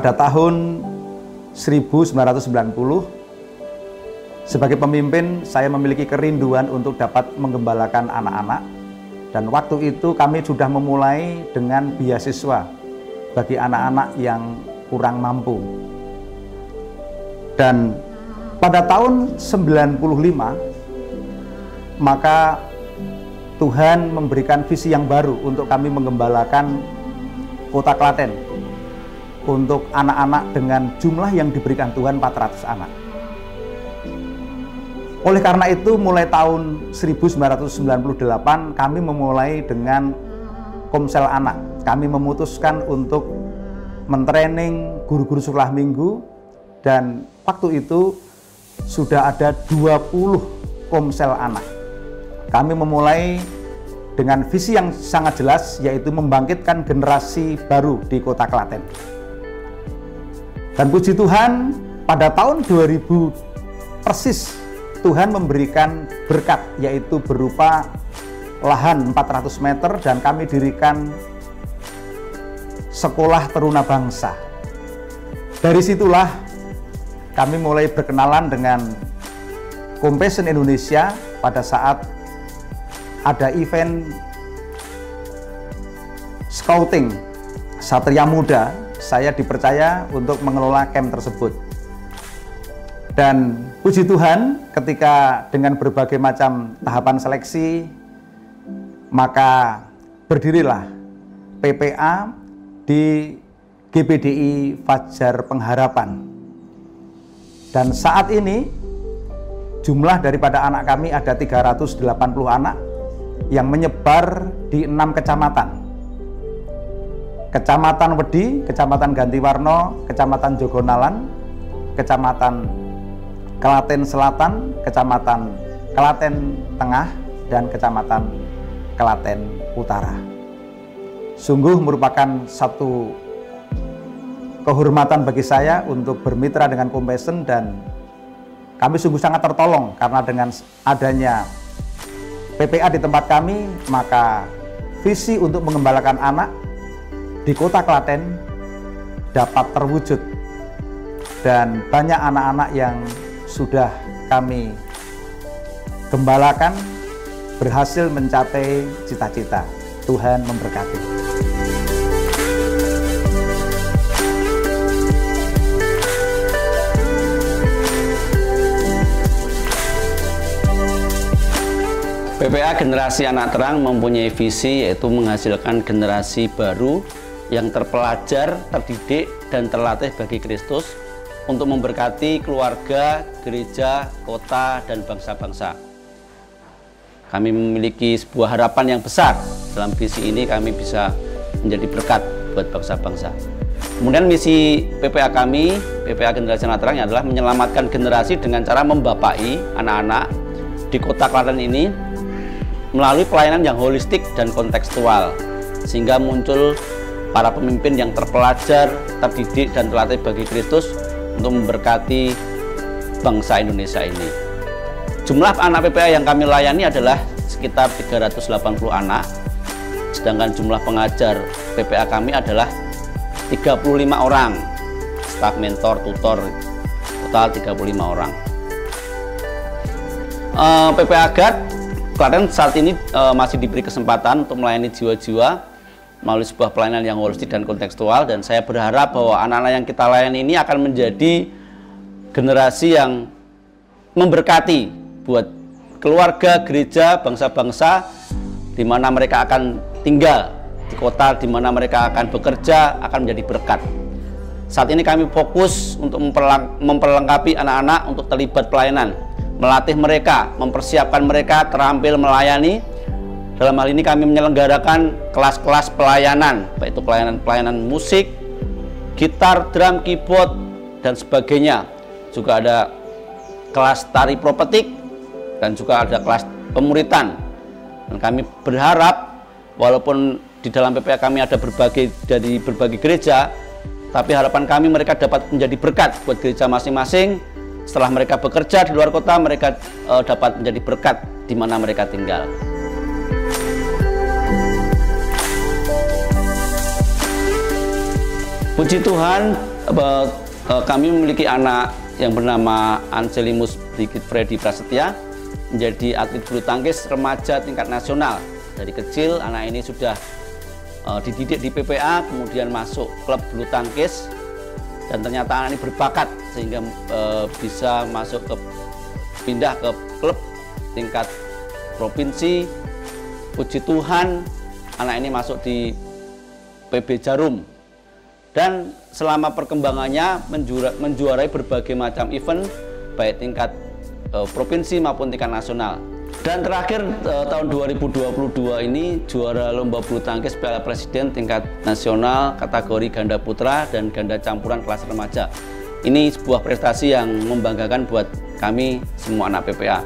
pada tahun 1990, sebagai pemimpin saya memiliki kerinduan untuk dapat menggembalakan anak-anak, dan waktu itu kami sudah memulai dengan beasiswa bagi anak-anak yang kurang mampu. Dan pada tahun 95 maka Tuhan memberikan visi yang baru untuk kami menggembalakan Kota Klaten untuk anak-anak dengan jumlah yang diberikan Tuhan 400 anak. Oleh karena itu mulai tahun 1998 kami memulai dengan Komsel Anak. Kami memutuskan untuk mentraining guru-guru sekolah minggu, dan waktu itu sudah ada 20 Komsel Anak. Kami memulai dengan visi yang sangat jelas, yaitu membangkitkan generasi baru di Kota Klaten. Dan puji Tuhan, pada tahun 2000 persis Tuhan memberikan berkat, yaitu berupa lahan 400 meter, dan kami dirikan Sekolah Teruna Bangsa. Dari situlah kami mulai berkenalan dengan Compassion Indonesia pada saat ada event scouting Satria Muda. Saya dipercaya untuk mengelola camp tersebut. Dan puji Tuhan, ketika dengan berbagai macam tahapan seleksi, maka berdirilah PPA di GBDI Fajar Pengharapan. Dan saat ini jumlah daripada anak kami ada 380 anak yang menyebar di 6 kecamatan. Kecamatan Wedi, Kecamatan Gantiwarno, Kecamatan Jogonalan, Kecamatan Klaten Selatan, Kecamatan Klaten Tengah, dan Kecamatan Klaten Utara. Sungguh merupakan satu kehormatan bagi saya untuk bermitra dengan Compassion, dan kami sungguh sangat tertolong karena dengan adanya PPA di tempat kami, maka visi untuk mengembalakan anak di Kota Klaten dapat terwujud, dan banyak anak-anak yang sudah kami gembalakan berhasil mencapai cita-cita. Tuhan memberkati. PPA Generasi Anak Terang mempunyai visi, yaitu menghasilkan generasi baru yang terpelajar, terdidik, dan terlatih bagi Kristus untuk memberkati keluarga, gereja, kota, dan bangsa-bangsa. Kami memiliki sebuah harapan yang besar. Dalam visi ini kami bisa menjadi berkat buat bangsa-bangsa. Kemudian misi PPA kami, PPA Generasi Anak Terang, adalah menyelamatkan generasi dengan cara membapai anak-anak di Kota Klaten ini melalui pelayanan yang holistik dan kontekstual, sehingga muncul para pemimpin yang terpelajar, terdidik, dan terlatih bagi Kristus untuk memberkati bangsa Indonesia ini. Jumlah anak PPA yang kami layani adalah sekitar 380 anak, sedangkan jumlah pengajar PPA kami adalah 35 orang, staf mentor, tutor, total 35 orang. PPA GAD Klaten saat ini masih diberi kesempatan untuk melayani jiwa-jiwa melalui sebuah pelayanan yang holistik dan kontekstual, dan saya berharap bahwa anak-anak yang kita layani ini akan menjadi generasi yang memberkati buat keluarga, gereja, bangsa-bangsa, di mana mereka akan tinggal, di kota di mana mereka akan bekerja, akan menjadi berkat. Saat ini kami fokus untuk memperlengkapi anak-anak untuk terlibat pelayanan, melatih mereka, mempersiapkan mereka terampil melayani. Dalam hal ini kami menyelenggarakan kelas-kelas pelayanan, baik itu pelayanan musik, gitar, drum, keyboard, dan sebagainya. Juga ada kelas tari propetik, dan juga ada kelas pemuritan. Dan kami berharap, walaupun di dalam PPA kami ada dari berbagai gereja, tapi harapan kami mereka dapat menjadi berkat buat gereja masing-masing. Setelah mereka bekerja di luar kota, mereka dapat menjadi berkat di mana mereka tinggal. Puji Tuhan, kami memiliki anak yang bernama Anselimus Brigit Freddy Prasetya, menjadi atlet bulu tangkis remaja tingkat nasional. Dari kecil anak ini sudah dididik di PPA, kemudian masuk klub bulu tangkis, dan ternyata anak ini berbakat sehingga bisa pindah ke klub tingkat provinsi. Puji Tuhan, anak ini masuk di PB Jarum, dan selama perkembangannya menjuarai berbagai macam event baik tingkat provinsi maupun tingkat nasional. Dan terakhir tahun 2022 ini juara lomba bulu tangkis Piala Presiden tingkat nasional kategori ganda putra dan ganda campuran kelas remaja. Ini sebuah prestasi yang membanggakan buat kami semua anak PPA.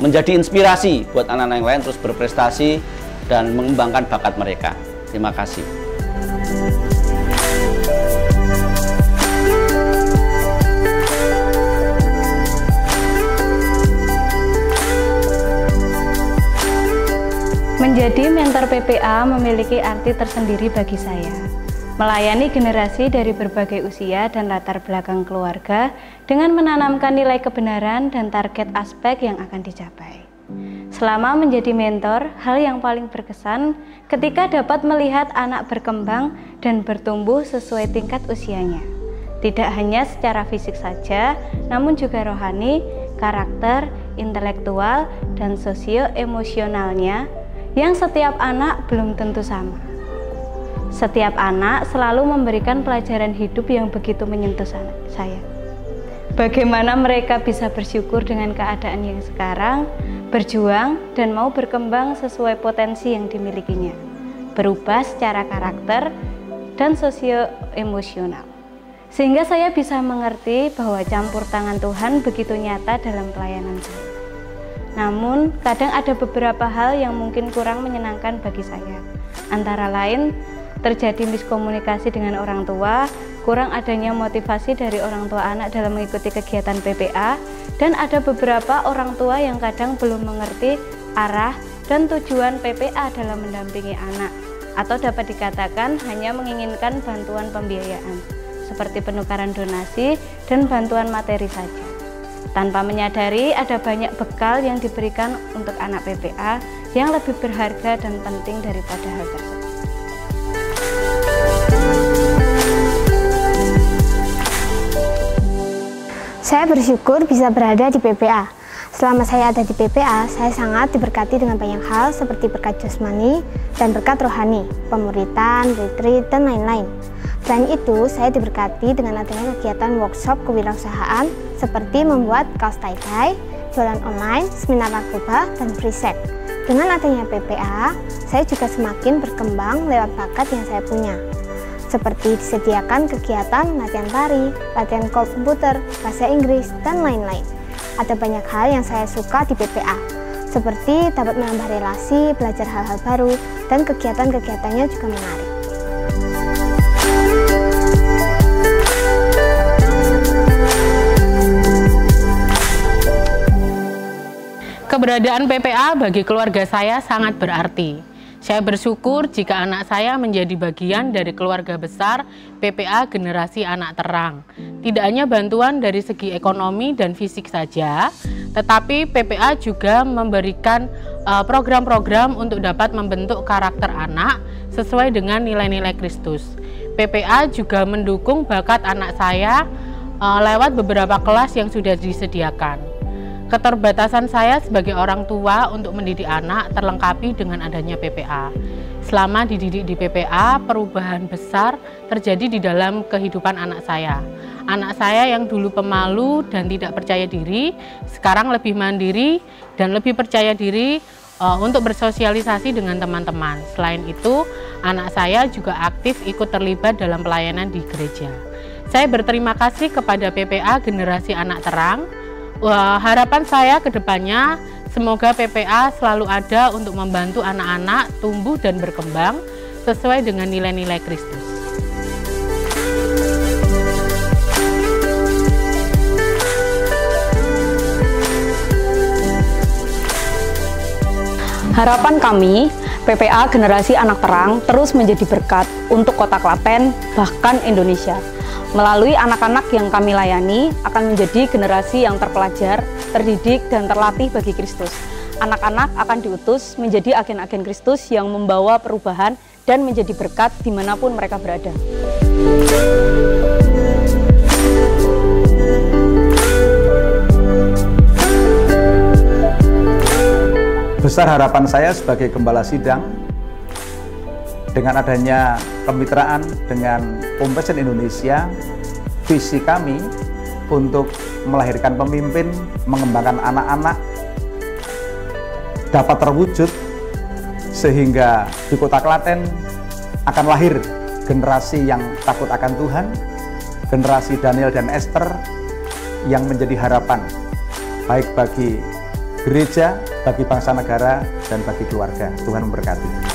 Menjadi inspirasi buat anak-anak yang lain terus berprestasi dan mengembangkan bakat mereka. Terima kasih. Menjadi mentor PPA memiliki arti tersendiri bagi saya. Melayani generasi dari berbagai usia dan latar belakang keluarga dengan menanamkan nilai kebenaran dan target aspek yang akan dicapai. Selama menjadi mentor, hal yang paling berkesan ketika dapat melihat anak berkembang dan bertumbuh sesuai tingkat usianya. Tidak hanya secara fisik saja, namun juga rohani, karakter, intelektual, dan sosio-emosionalnya yang setiap anak belum tentu sama. Setiap anak selalu memberikan pelajaran hidup yang begitu menyentuh saya. Bagaimana mereka bisa bersyukur dengan keadaan yang sekarang, berjuang dan mau berkembang sesuai potensi yang dimilikinya, berubah secara karakter dan sosio-emosional. Sehingga saya bisa mengerti bahwa campur tangan Tuhan begitu nyata dalam pelayanan saya. Namun, kadang ada beberapa hal yang mungkin kurang menyenangkan bagi saya. Antara lain, terjadi miskomunikasi dengan orang tua, kurang adanya motivasi dari orang tua anak dalam mengikuti kegiatan PPA, dan ada beberapa orang tua yang kadang belum mengerti arah dan tujuan PPA dalam mendampingi anak, atau dapat dikatakan hanya menginginkan bantuan pembiayaan, seperti penukaran donasi dan bantuan materi saja. Tanpa menyadari ada banyak bekal yang diberikan untuk anak PPA yang lebih berharga dan penting daripada hal tersebut. Saya bersyukur bisa berada di PPA. Selama saya ada di PPA, saya sangat diberkati dengan banyak hal seperti berkat jasmani dan berkat rohani, pemuritan, retreat, dan lain-lain. Selain itu, saya diberkati dengan adanya kegiatan workshop kewirausahaan seperti membuat kaos tie-dye, jualan online, seminar narkoba, dan preset. Dengan adanya PPA, saya juga semakin berkembang lewat bakat yang saya punya. Seperti disediakan kegiatan latihan tari, latihan komputer, bahasa Inggris, dan lain-lain. Ada banyak hal yang saya suka di PPA, seperti dapat menambah relasi, belajar hal-hal baru, dan kegiatan-kegiatannya juga menarik. Keberadaan PPA bagi keluarga saya sangat berarti. Saya bersyukur jika anak saya menjadi bagian dari keluarga besar PPA Generasi Anak Terang. Tidak hanya bantuan dari segi ekonomi dan fisik saja, tetapi PPA juga memberikan program-program untuk dapat membentuk karakter anak sesuai dengan nilai-nilai Kristus. PPA juga mendukung bakat anak saya lewat beberapa kelas yang sudah disediakan. Keterbatasan saya sebagai orang tua untuk mendidik anak terlengkapi dengan adanya PPA. Selama dididik di PPA, perubahan besar terjadi di dalam kehidupan anak saya. Anak saya yang dulu pemalu dan tidak percaya diri, sekarang lebih mandiri dan lebih percaya diri untuk bersosialisasi dengan teman-teman. Selain itu, anak saya juga aktif ikut terlibat dalam pelayanan di gereja. Saya berterima kasih kepada PPA Generasi Anak Terang. Harapan saya ke depannya, semoga PPA selalu ada untuk membantu anak-anak tumbuh dan berkembang sesuai dengan nilai-nilai Kristus. Harapan kami, PPA Generasi Anak Terang terus menjadi berkat untuk Kota Klaten, bahkan Indonesia. Melalui anak-anak yang kami layani akan menjadi generasi yang terpelajar, terdidik, dan terlatih bagi Kristus. Anak-anak akan diutus menjadi agen-agen Kristus yang membawa perubahan dan menjadi berkat dimanapun mereka berada. Besar harapan saya sebagai Gembala Sidang, dengan adanya kemitraan dengan Compassion Indonesia, visi kami untuk melahirkan pemimpin, mengembangkan anak-anak dapat terwujud, sehingga di Kota Klaten akan lahir generasi yang takut akan Tuhan, generasi Daniel dan Esther yang menjadi harapan baik bagi gereja, bagi bangsa negara, dan bagi keluarga. Tuhan memberkati.